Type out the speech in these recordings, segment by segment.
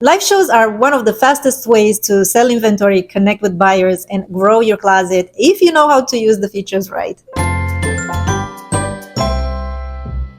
Live shows are one of the fastest ways to sell inventory, connect with buyers, and grow your closet if you know how to use the features right.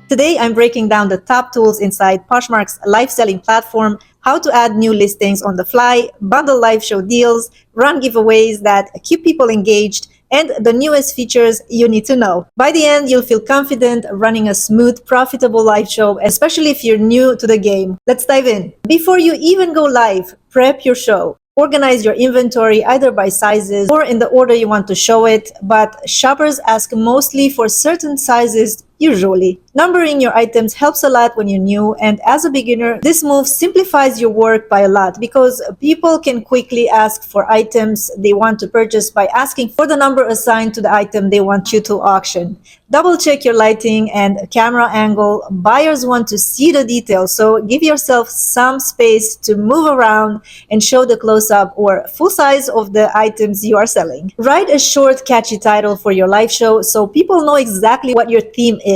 Today, I'm breaking down the top tools inside Poshmark's live selling platform, how to add new listings on the fly, bundle live show deals, run giveaways that keep people engaged, and the newest features you need to know. By the end, you'll feel confident running a smooth, profitable live show, especially if you're new to the game. Let's dive in. Before you even go live, prep your show. Organize your inventory either by sizes or in the order you want to show it, but shoppers ask mostly for certain sizes usually. Numbering your items helps a lot when you're new, and as a beginner, this move simplifies your work by a lot because people can quickly ask for items they want to purchase by asking for the number assigned to the item they want you to auction. Double check your lighting and camera angle. Buyers want to see the details, so give yourself some space to move around and show the close-up or full size of the items you are selling. Write a short, catchy title for your live show so people know exactly what your theme is.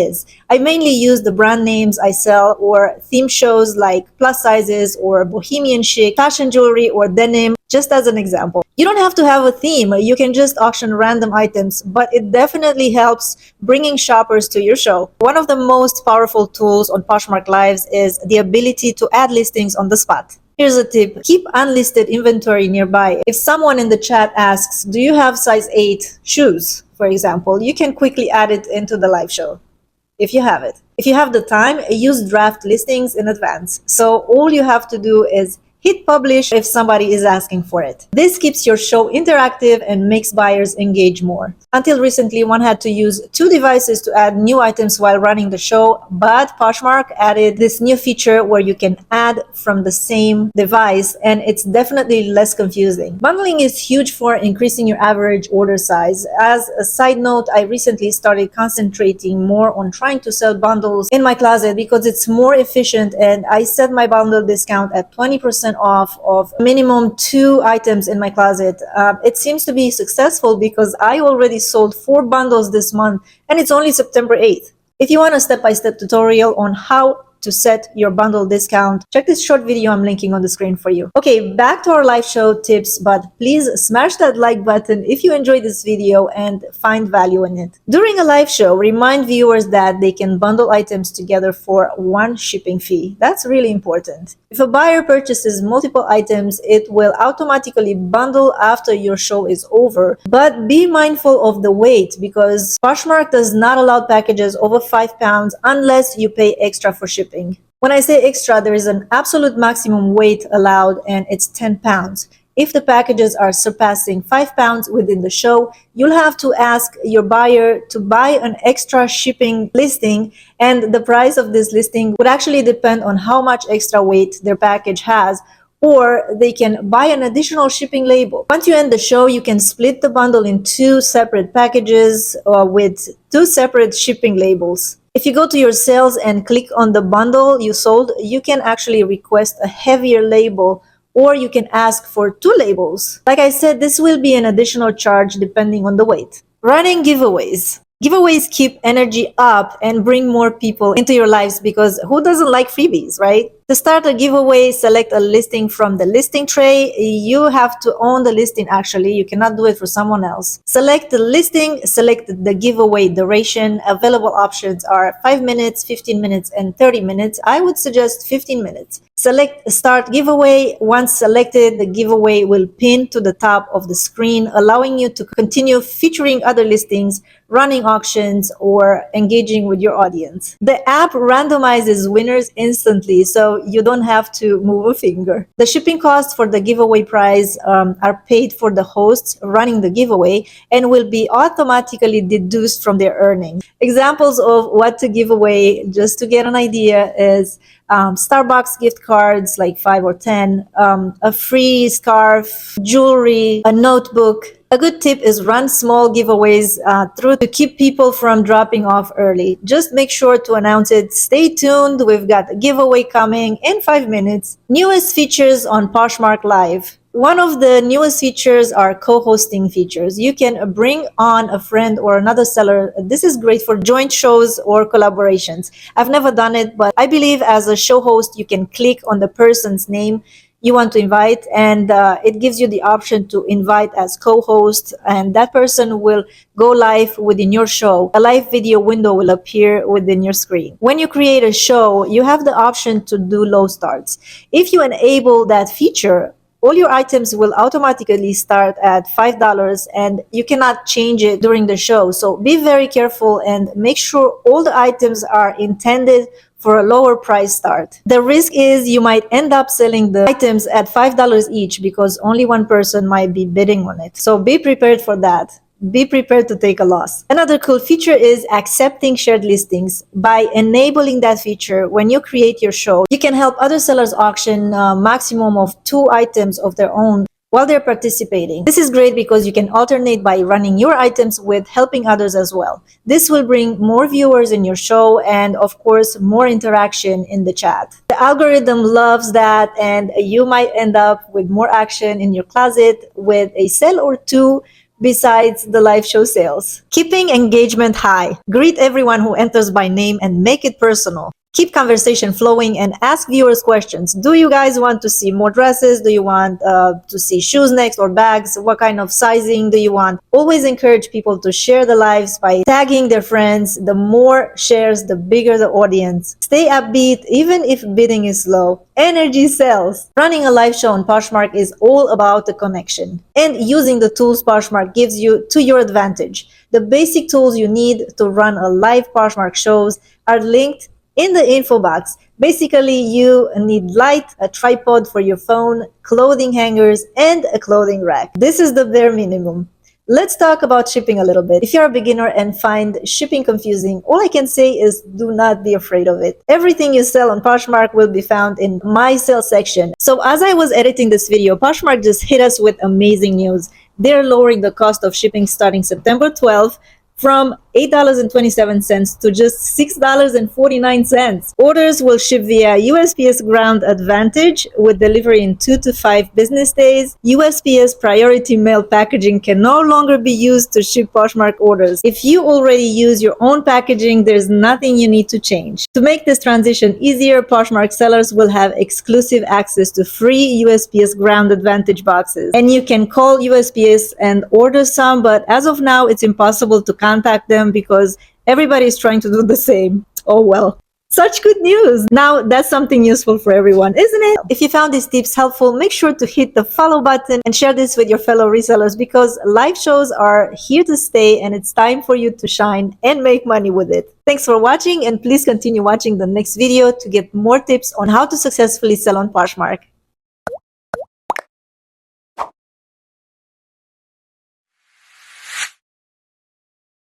I mainly use the brand names I sell or theme shows like plus sizes or bohemian chic, fashion jewelry, or denim, just as an example. You don't have to have a theme. You can just auction random items, but it definitely helps bringing shoppers to your show. One of the most powerful tools on Poshmark Lives is the ability to add listings on the spot. Here's a tip. Keep unlisted inventory nearby. If someone in the chat asks, do you have size 8 shoes, for example, you can quickly add it into the live show. If you have it. If you have the time, use draft listings in advance. So all you have to do is hit publish if somebody is asking for it. This keeps your show interactive and makes buyers engage more. Until recently, one had to use 2 devices to add new items while running the show, but Poshmark added this new feature where you can add from the same device, and it's definitely less confusing. Bundling is huge for increasing your average order size. As a side note, I recently started concentrating more on trying to sell bundles in my closet because it's more efficient, and I set my bundle discount at 20% off of minimum 2 items in my closet. It seems to be successful because I already sold 4 bundles this month and it's only September 8th. If you want a step-by-step tutorial on how to set your bundle discount, check this short video I'm linking on the screen for you. Okay, back to our live show tips, but please smash that like button if you enjoyed this video and find value in it. During a live show, remind viewers that they can bundle items together for 1 shipping fee. That's really important. If a buyer purchases multiple items, it will automatically bundle after your show is over, but be mindful of the weight because Poshmark does not allow packages over 5 pounds unless you pay extra for shipping. When I say extra, there is an absolute maximum weight allowed and it's 10 pounds. If the packages are surpassing 5 pounds within the show, you'll have to ask your buyer to buy an extra shipping listing, and the price of this listing would actually depend on how much extra weight their package has, or they can buy an additional shipping label. Once you end the show, you can split the bundle in 2 separate packages with 2 separate shipping labels. If you go to your sales and click on the bundle you sold, you can actually request a heavier label, or you can ask for 2 labels. Like I said, this will be an additional charge depending on the weight. Running giveaways. Giveaways keep energy up and bring more people into your lives because who doesn't like freebies, right? To start a giveaway, select a listing from the listing tray. You have to own the listing actually. You cannot do it for someone else. Select the listing, select the giveaway duration. Available options are 5 minutes, 15 minutes, and 30 minutes. I would suggest 15 minutes. Select Start Giveaway. Once selected, the giveaway will pin to the top of the screen, allowing you to continue featuring other listings, running auctions, or engaging with your audience. The app randomizes winners instantly, so you don't have to move a finger. The shipping costs for the giveaway prize are paid for the hosts running the giveaway and will be automatically deduced from their earnings. Examples of what to give away, just to get an idea, is Starbucks gift cards like 5 or 10, a free scarf, jewelry, a notebook. A good tip is run small giveaways through to keep people from dropping off early. Just make sure to announce it. Stay tuned. We've got a giveaway coming in 5 minutes. Newest features on Poshmark Live. One of the newest features are co-hosting features. You can bring on a friend or another seller. This is great for joint shows or collaborations. I've never done it, but I believe as a show host, you can click on the person's name. you want to invite, and it gives you the option to invite as co-host, and that person will go live within your show. A live video window will appear within your screen. When you create a show, you have the option to do low starts. If you enable that feature, all your items will automatically start at $5 and you cannot change it during the show. So be very careful and make sure all the items are intended for a lower price start. The risk is you might end up selling the items at $5 each because only one person might be bidding on it. So be prepared for that. Be prepared to take a loss. Another cool feature is accepting shared listings. By enabling that feature, when you create your show, you can help other sellers auction a maximum of 2 items of their own while they're participating. This is great because you can alternate by running your items with helping others as well. This will bring more viewers in your show and, of course, more interaction in the chat. The algorithm loves that, and you might end up with more action in your closet with a sale or 2 besides the live show sales. Keeping engagement high. Greet everyone who enters by name and make it personal. Keep conversation flowing and ask viewers questions. Do you guys want to see more dresses? Do you want to see shoes next or bags? What kind of sizing do you want? Always encourage people to share the lives by tagging their friends. The more shares, the bigger the audience. Stay upbeat even if bidding is low. Energy sells. Running a live show on Poshmark is all about the connection and using the tools Poshmark gives you to your advantage. The basic tools you need to run a live Poshmark shows are linked in the info box. Basically, you need light, a tripod for your phone, clothing hangers, and a clothing rack. This is the bare minimum. Let's talk about shipping a little bit. If you're a beginner and find shipping confusing, all I can say is do not be afraid of it. Everything you sell on Poshmark will be found in my sale section. So as I was editing this video, Poshmark just hit us with amazing news. They're lowering the cost of shipping starting September 12th from $8.27 to just $6.49. Orders will ship via USPS Ground Advantage with delivery in 2 to 5 business days. USPS Priority Mail packaging can no longer be used to ship Poshmark orders. If you already use your own packaging, there's nothing you need to change. To make this transition easier, Poshmark sellers will have exclusive access to free USPS Ground Advantage boxes. And you can call USPS and order some, but as of now, it's impossible to contact them because everybody is trying to do the same. Oh well. Such good news. Now that's something useful for everyone, isn't it? If you found these tips helpful, make sure to hit the follow button and share this with your fellow resellers because live shows are here to stay and it's time for you to shine and make money with it. Thanks for watching and please continue watching the next video to get more tips on how to successfully sell on Poshmark.